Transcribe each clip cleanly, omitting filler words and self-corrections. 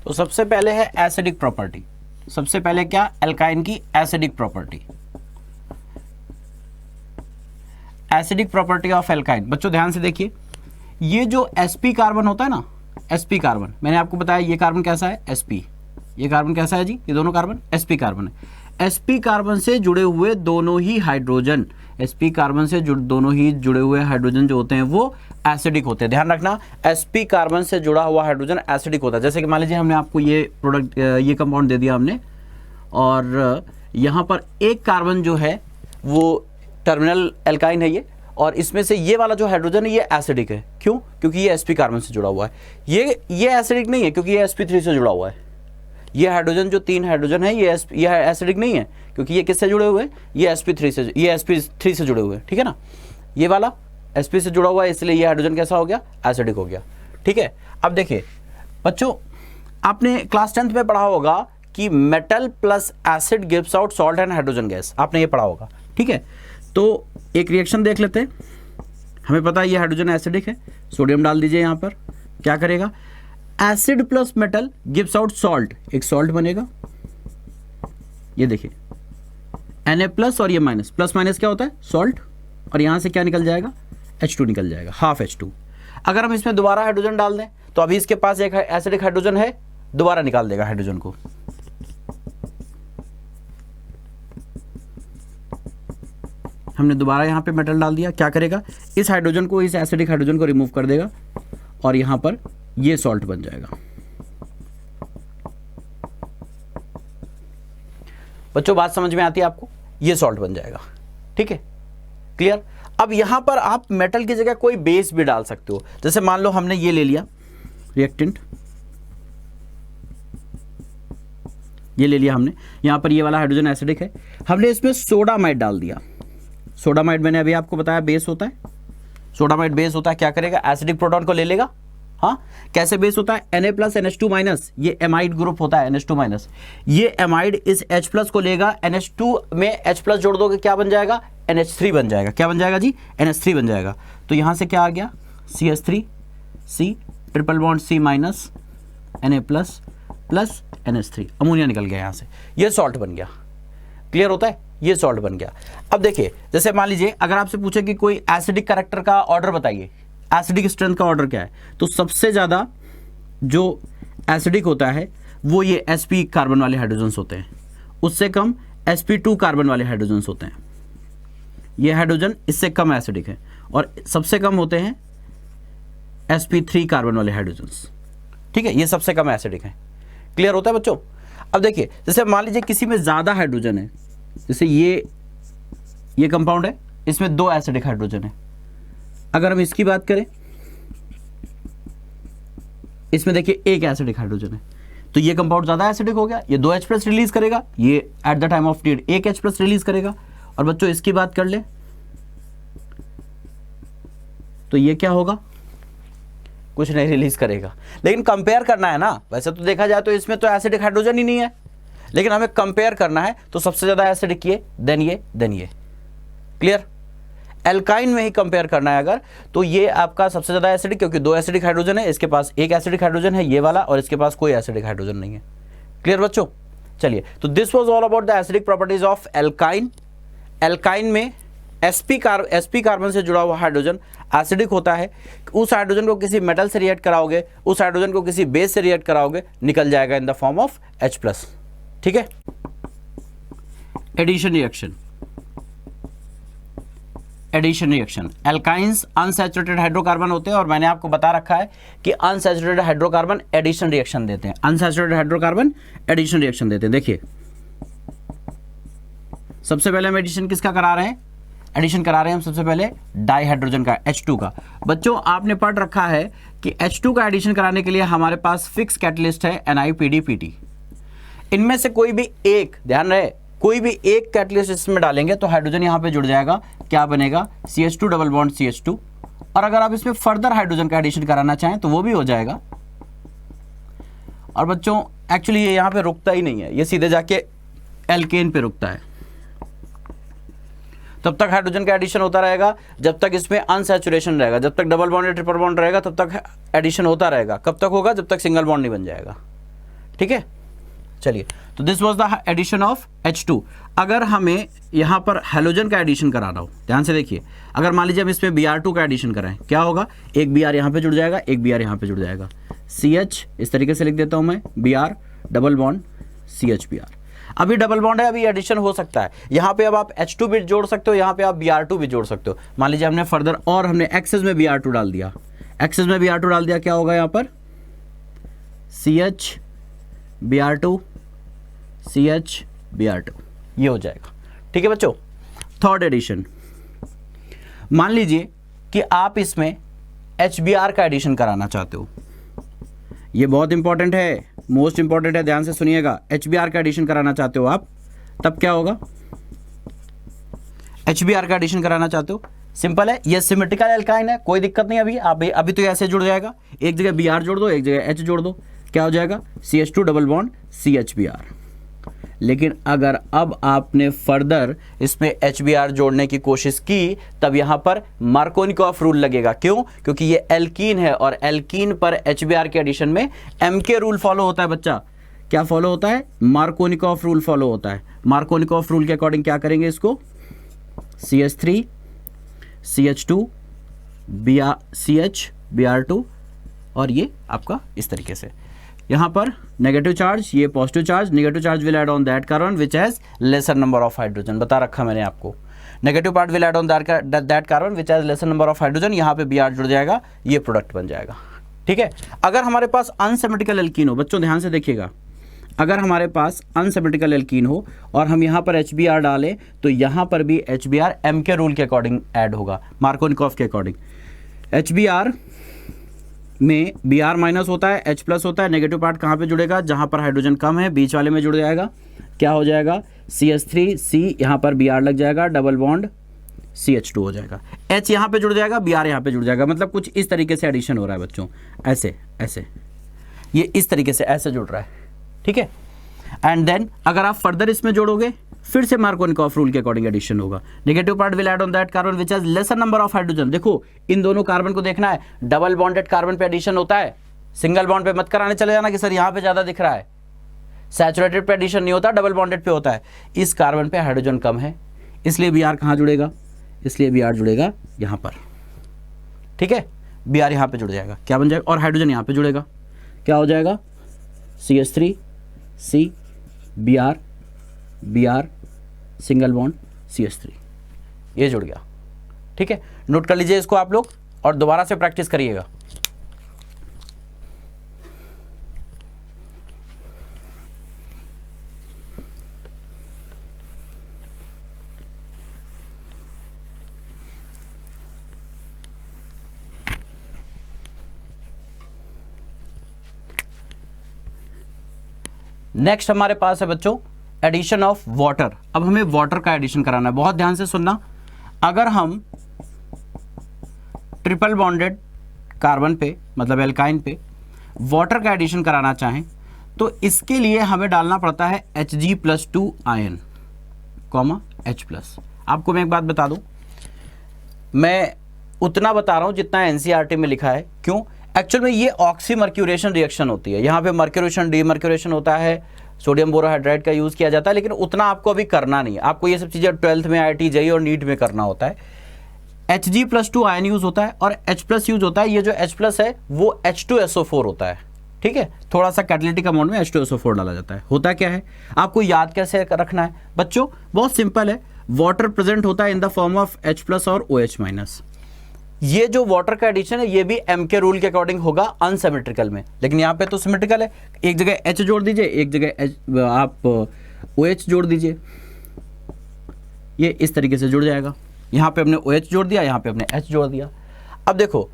तो सबसे पहले है एसिडिक प्रॉपर्टी। सबसे पहले क्या, एल्काइन की acidic property, acidic property of alkyne. बच्चों ध्यान से देखिए, ये जो sp कार्बन होता है ना, sp कार्बन, मैंने आपको बताया ये कार्बन कैसा है, sp, ये कार्बन कैसा है जी, ये दोनों कार्बन sp कार्बन है। sp कार्बन से जुड़े हुए दोनों ही हाइड्रोजन, sp कार्बन से दोनों ही जुड़े हुए हाइड्रोजन जो होते हैं वो एसिडिक होते हैं। ध्यान रखना, sp कार्बन से जुड़ा हुआ हाइड्रोजन एसिडिक होता है। जैसे कि मान लीजिए हमने आपको ये प्रोडक्ट, ये कंपाउंड दे दिया हमने, और यहाँ पर एक कार्बन जो है वो टर्मिनल एल्काइन है ये, और इसमें से ये वाला जो हाइड्रोजन है ये एसिडिक है। क्यों? क्योंकि ये sp कार्बन से जुड़ा हुआ है। ये एसिडिक नहीं है क्योंकि ये sp3 से जुड़ा हुआ है। ये हाइड्रोजन जो 3 हाइड्रोजन है ये एसिडिक नहीं है क्योंकि ये किससे जुड़े हुए हैं, ये sp3 से जुड़े हुए हैं। ठीक है ना, ये वाला sp से जुड़ा हुआ है, इसलिए ये हाइड्रोजन कैसा हो गया, एसिडिक हो गया। ठीक है, अब देखिए बच्चों, आपने क्लास 10th में पढ़ा होगा कि metal plus acid gives out salt and hydrogen gas, आपने ये पढ़ा होगा। ठीक है, तो एक रिएक्शन देख लेते हैं। हमें पता है ये हाइड्रोजन एसिडिक है, सोडियम डाल दीजिए यहाँ पर, क्या करेगा, acid plus metal gives out salt, एक सॉल्ट बनेगा। ये देखिए Na प्लस और ये माइनस, प्लस माइनस क्या होता है, सॉल्ट, और यहाँ से क्या निकल जाएगा, H2 निकल जाएगा, हाफ H2। अगर हम इसमें दोबारा हाइड्रोजन डाल दें तो अभी इसके पास एक एसिडिक हाइड्रोजन है, दोबारा निकाल देगा हाइड्रोजन को। हमने दोबारा यहाँ पे मेटल डाल दिया, क्या करेगा, इस हाइड्रोजन को, इस एसिडिक हाइड्रोजन को रिमूव कर देगा और यहाँ पर ये सॉल्ट बन जाएगा। बच्चों बात समझ में आती है आपको, ये सॉल्ट बन जाएगा। ठीक है, क्लियर। अब यहाँ पर आप मेटल की जगह कोई बेस भी डाल सकते हो। जैसे मान लो हमने ये ले लिया रिएक्टेंट, ये ले लिया हमने, यहाँ पर ये वाला हाइड्रोजन एसिडिक है, हमने इसमें सोडामाइड डाल दिया। सोडामाइड मैंने अभी आपको बताया बेस होता है, सोडामाइड बेस होता है, क्या करेगा, एसिडिक प्रोटॉन को ले लेगा। हाँ, कैसे बेस होता है, Na प्लस NH2 माइनस, ये एमाइड ग्रुप होता है NH2 माइनस, ये एमाइड इस H प्लस को लेगा, NH2 में H प्लस जोड़ दोगे क्या बन जाएगा, NH3 बन जाएगा। क्या बन जाएगा जी, NH3 बन जाएगा। तो यहाँ से क्या आ गया, CH3, C triple bond C minus, Na plus plus NH3, ammonia निकल गया यहाँ से, ये सॉल्ट बन गया। क्लियर होता है, ये सॉल्ट बन गया। अब देखिए, जैसे मान लीजिए अगर आपसे पूछे कि कोई एसिडिक कैरेक्टर का ऑर्डर बताइए, एसिडिक स्ट्रेंथ का ऑर्डर क्या है, तो सबसे ज़्यादा जो एसिडिक होता है वो ये sp कार्बन वाले हाइड्रोजन्स होते हैं, उससे कम sp2 कार्बन वाले हाइड्रोजन्स होते हैं। ये हाइड्रोजन इससे कम एसिडिक है, और सबसे कम होते हैं sp3 कार्बन वाले हाइड्रोजन्स। ठीक है, ये सबसे कम एसिडिक है। क्लियर होता है बच्चों। अब देखिए, जैसे मान लीजिए किसी में ज़्यादा हाइड्रोजन है, जैसे ये कंपाउंड है, इसमें 2 एसिडिक हाइड्रोजन है। अगर हम इसकी बात करें, इसमें देखिए 1 एसिडिक हाइड्रोजन है, तो ये कंपाउंड ज्यादा एसिडिक हो गया, ये 2 H प्लस रिलीज करेगा, ये at the time of need 1 H plus release करेगा। और बच्चों इसकी बात कर ले तो ये क्या होगा, कुछ नहीं रिलीज करेगा। लेकिन कंपेयर करना है ना, वैसे तो देखा जाए तो इसमें तो एसिडिक हाइड्रोजन ही नहीं है, लेकिन हमें कंपेयर करना है, तो सबसे ज्यादा एसिडिक ये, देन ये, देन ये। क्लियर, एल्काइन में ही कंपेयर करना है अगर, तो ये आपका सबसे ज्यादा एसिडिक, क्योंकि 2 एसिडिक हाइड्रोजन है, इसके पास 1 एसिडिक हाइड्रोजन है ये वाला, और इसके पास कोई एसिडिक हाइड्रोजन नहीं है। क्लियर बच्चों, चलिए, तो this was all about the acidic properties of alkyne. Alkyne में sp कार्बन से जुड़ा हुआ हाइड्रोजन एसिडिक होता है। उस हाइड्रोजन को किसी मेटल से रिएक्ट कराओगे, उस हाइड्रोजन को किसी बेस से रिएक्ट कराओगे, निकल जाएगा in the form of H plus. ठीक है, addition reaction, addition reaction, alkynes unsaturated hydrocarbon होते हैं, और मैंने आपको बता रखा है कि अनसैचुरेटेड हाइड्रोकार्बन एडिशन रिएक्शन देते हैं, अनसैचुरेटेड हाइड्रोकार्बन एडिशन रिएक्शन देते हैं। देखिए, सबसे पहले हम एडिशन किसका करा रहे हैं, एडिशन करा रहे हैं हम सबसे पहले डाइहाइड्रोजन का, H2 का। बच्चों आपने पढ़ रखा है कि H2 का एडिशन कराने के लिए हमारे पास फिक्स कैटलिस्ट है NiPDPT। इनमें से कोई भी एक, ध्यान रहे, कोई भी एक कैटलिस्ट इसमें डालेंगे तो हाइड्रोजन यहाँ पे जुड़ जाएगा, क्या बनेगा, CH2 डबल बॉन्ड CH2। और अगर आप इसमें फर्दर हाइड्रोजन का एडिशन कराना चाहें तो वो भी हो जाएगा। और बच्चों एक्चुअली ये यहाँ पे रुकता ही नहीं है, ये सीधे जाके एल्केन पे रुकता है। तब तक हाइड्रोजन का एडिशन होता रहेगा जब तक इसमें अनसैचुरेशन रहेगा, जब तक डबल बॉन्ड या ट्रिपल बॉन्ड रहेगा तब तक एडिशन होता रहेगा। कब तक होगा, जब तक सिंगल बॉन्ड नहीं बन जाएगा। ठीक है, चलिए, तो this was the addition of H2। अगर हमें यहाँ पर हैलोजन का एडिशन कराना हो, ध्यान से देखिए, अगर मान लीजिए हम इसमें Br2 का एडिशन कराएं, क्या होगा, एक Br यहाँ पे जुड़ जाएगा, एक Br यहाँ पे जुड़ जाएगा, CH इस तरीके से लिख देता हूँ मैं, Br double bond CH Br। अभी डबल बॉन्ड है, अभी एडिशन हो सकता है, यहाँ पे अब आप H2 भी जोड़ सकते हो, यहाँ पे आप Br2 भी जोड़ सकते हो। मान लीजिए हमने फर्दर और हमने एक्सेस में Br2 डाल दिया, एक्सेस में Br2 डाल दिया, क्या होगा यहाँ पर, CH Br2 CH Br2, ये हो जाएगा। ठीक है बच्चों, थर्ड एडिशन, मान लीजिए कि आप इसमें HBr का एडिशन कराना चाहते हो, ये बहुत इंपॉर्टेंट है, मोस्ट इंपॉर्टेंट है, ध्यान से सुनिएगा। HBr का एडिशन कराना चाहते हो आप, तब क्या होगा, HBr का एडिशन कराना चाहते हो, सिंपल है, ये सिमेट्रिकल एल्काइन है, कोई दिक्कत नहीं। अभी तो ऐसे जुड़ जाएगा, एक जगह Br जोड़ दो, एक जगह H जोड़ दो, क्या हो जाएगा, CH2 double bond CH Br। लेकिन अगर अब आपने फर्दर इसमें HBr जोड़ने की कोशिश की, तब यहां पर मार्कोनिकॉफ रूल लगेगा। क्यों? क्योंकि ये एल्कीन है और एल्कीन पर HBr के एडिशन में MK रूल फॉलो होता है बच्चा। क्या फॉलो होता है? मार्कोनिकॉफ रूल फॉलो होता है। मार्कोनिकॉफ रूल के अकॉर्डिंग क्या करेंगे इसको, CH3 CH2 CH Br2 और ये आपका इस तरीके से, यहां पर नेगेटिव चार्ज, ये positive charge, negative charge will add on that carbon which has laser number of hydrogen, बता रखा मैंने आपको, negative part will add on that carbon which has laser number of hydrogen, यहां पे Br जुड़ जाएगा, ये प्रोडक्ट बन जाएगा। ठीक है, अगर हमारे पास अनसिमेट्रिकल एल्कीन हो, बच्चों ध्यान से देखिएगा, अगर हमारे पास अनसिमेट्रिकल एल्कीन हो और हम यहाँ पर HBr डालें, तो यहाँ पर भी HBr MK रूल के अकॉर्डिंग ऐड होगा, मार्कोनिकॉफ के अकॉर्डिंग। HBr में Br माइनस होता है, H प्लस होता है, नेगेटिव पार्ट कहाँ पे जुड़ेगा, जहाँ पर हाइड्रोजन कम है, बीच वाले में जुड़ जाएगा, क्या हो जाएगा, CH3C, यहाँ पर Br लग जाएगा, डबल बॉन्ड CH2 हो जाएगा, H यहाँ पे जुड़ जाएगा, Br यहाँ पे जुड़ जाएगा, मतलब कुछ इस तरीके से एडिशन हो रहा है बच्चों, ऐसे ऐसे, ये इस तरीके से ऐसे जुड़ रहा है। ठीक है, एंड देन अगर आप फर्दर इसमें जोड़ोगे, फिर से मार्कोनिकॉफ रूल के अकॉर्डिंग एडिशन होगा, negative part will add on that carbon which has laser number of hydrogen. देखो इन दोनों कार्बन को देखना है, डबल बॉन्डेड कार्बन पे एडिशन होता है, सिंगल बॉन्ड पे मत कराने चले जाना कि सर यहाँ पे ज्यादा दिख रहा है, सैचुरेटेड पे एडिशन नहीं होता, डबल बॉन्डेड पे होता है। इस कार्बन पे हाइड्रोजन कम है, इसलिए Br कहाँ जुड़ेगा, इसलिए Br जुड़ेगा यहाँ पर। ठीक है, Br यहाँ पे जुड़ जाएगा, क्या बन जाएगा, और हाइड्रोजन यहाँ पे जुड़ेगा, क्या हो जाएगा, CH3C Br single bond CH3, ये जुड़ गया। ठीक है, नोट कर लीजिए इसको आप लोग और दोबारा से प्रैक्टिस करिएगा। नेक्स्ट हमारे पास है बच्चों एडिशन ऑफ वाटर। अब हमें वाटर का एडिशन कराना है, बहुत ध्यान से सुनना। अगर हम ट्रिपल बॉन्डेड कार्बन पे, मतलब एल्काइन पे वाटर का एडिशन कराना चाहें, तो इसके लिए हमें डालना पड़ता है Hg+2 आयन कॉमा H+। आपको मैं एक बात बता दूं, मैं उतना बता रहा हूं जितना NCERT में लिखा है। क्यों? एक्चुअल में ये ऑक्सीमर्क्यूरेशन रिएक्शन होती है, यहाँ पे मर्क्यूरेशन डीमर्क्यूरेशन होता है, सोडियम बोरोहाइड्राइड का यूज किया जाता है, लेकिन उतना आपको अभी करना नहीं है। आपको ये सब चीजें 12th में IIT JEE और नीट में करना होता है। Hg+2 आयन यूज होता है और H+ यूज होता है। ये जो H+ है वो H2SO4 होता है। ठीक है, थोड़ा सा कैटालिटिक अमाउंट में H2SO4 डाला जाता है। होता क्या है, आपको याद कैसे रखना है बच्चों, बहुत सिंपल है। वाटर प्रेजेंट होता है इन द फॉर्म ऑफ H+ और OH-। ये जो वाटर का एडिशन है ये भी MK रूल के अकॉर्डिंग होगा अनसिमेट्रिकल में, लेकिन यहाँ पे तो सिमेट्रिकल है। एक जगह H जोड़ दीजिए, एक जगह आप OH जोड़ दीजिए, ये इस तरीके से जुड़ जाएगा। यहाँ पे हमने OH जोड़ दिया, यहाँ पे हमने H जोड़ दिया। अब देखो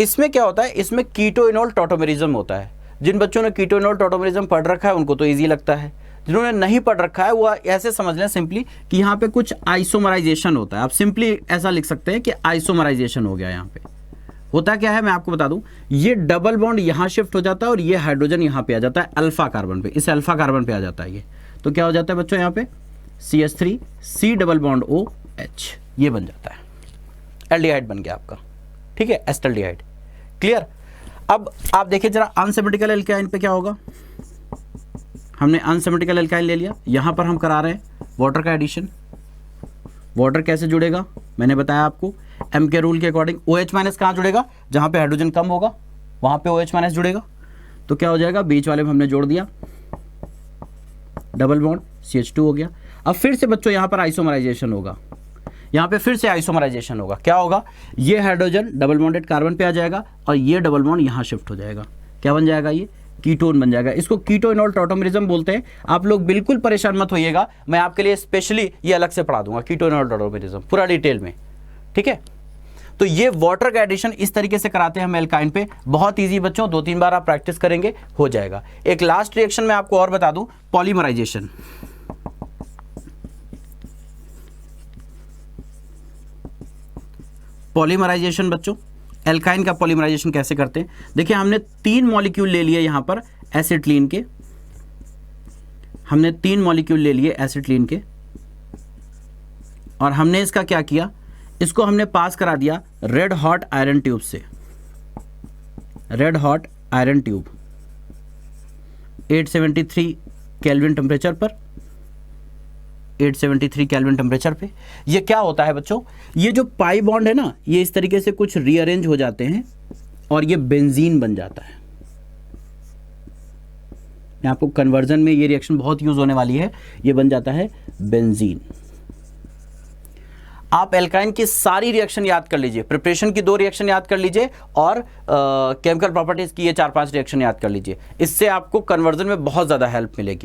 इसमें क्या होता है, इसमें कीटोइनोल टॉटोमेरिज्म होता है। जिन बच्चों ने कीटोइनोल टॉटोमेरिज्म पढ़ रखा है उनको तो ईजी लगता है, जिन्होंने नहीं पढ़ रखा है वो ऐसे समझ लें सिंपली कि यहाँ पे कुछ आइसोमराइजेशन होता है। आप सिंपली ऐसा लिख सकते हैं कि आइसोमराइजेशन हो गया। यहाँ पे होता क्या है मैं आपको बता दूं, ये डबल बॉन्ड यहाँ शिफ्ट हो जाता है और ये हाइड्रोजन यहाँ पे आ जाता है अल्फा कार्बन पे, इस अल्फा कार्बन पे आ जाता है ये। तो क्या हो जाता है बच्चों, यहाँ पे CH3C डबल बॉन्ड OH, ये बन जाता है, एल्डिहाइड बन गया आपका। ठीक है, एस्टल्डिहाइड। क्लियर। अब आप देखिए जरा अनसिमेट्रिकल एल्काइन पे क्या होगा, हमने अनसिमेट्रिकल एल्काइल ले लिया, यहाँ पर हम करा रहे हैं वाटर का एडिशन। वाटर कैसे जुड़ेगा, मैंने बताया आपको एम के रूल के अकॉर्डिंग। OH माइनस कहाँ जुड़ेगा, जहाँ पे हाइड्रोजन कम होगा वहाँ पे OH माइनस जुड़ेगा। तो क्या हो जाएगा, बीच वाले में हमने जोड़ दिया, डबल बॉन्ड CH2 हो गया। अब फिर से बच्चों यहाँ पर आइसोमराइजेशन होगा, यहाँ पे फिर से आइसोमराइजेशन होगा। क्या होगा, ये हाइड्रोजन डबल बॉन्डेड कार्बन पे आ जाएगा और ये डबल बॉन्ड यहाँ शिफ्ट हो जाएगा। क्या बन जाएगा, ये कीटोन बन जाएगा। इसको कीटोइनोल टॉटोमेरिज्म बोलते हैं। आप लोग बिल्कुल परेशान मत होइएगा, मैं आपके लिए स्पेशली ये अलग से पढ़ा दूंगा, कीटोइनोल टॉटोमेरिज्म पूरा डिटेल में, ठीक है। तो ये वाटर का एडिशन इस तरीके से कराते हैं हम एल्काइन पे। बहुत इजी बच्चों, 2-3 बार आप प्रैक्टिस करेंगे हो जाएगा। एक लास्ट रिएक्शन मैं आपको और बता दूं, पॉलीमराइजेशन। पॉलीमराइजेशन बच्चों, एल्काइन का पॉलीमराइजेशन कैसे करते हैं, देखिए हमने 3 मॉलिक्यूल ले लिए यहां पर एसिटिलीन के, हमने 3 मॉलिक्यूल ले लिए एसिटिलीन के, और हमने इसका क्या किया, इसको हमने पास करा दिया रेड हॉट आयरन ट्यूब से। Red hot iron tube 873 kelvin temperature पर, 873 केल्विन टेम्परेचर पे। ये क्या होता है बच्चों, ये जो पाई बॉन्ड है ना, ये इस तरीके से कुछ रीअरेंज हो जाते हैं और ये बेंजीन बन जाता है। आपको कन्वर्जन में ये रिएक्शन बहुत यूज होने वाली है, ये बन जाता है बेंजीन। आप एल्काइन की सारी रिएक्शन याद कर लीजिए, प्रिपरेशन की 2 रिएक्शन याद कर लीजिए और केमिकल प्रॉपर्टीज की ये 4-5 रिएक्शन याद कर लीजिए। इससे आपको कन्वर्जन में बहुत ज्यादा हेल्प मिलेगी।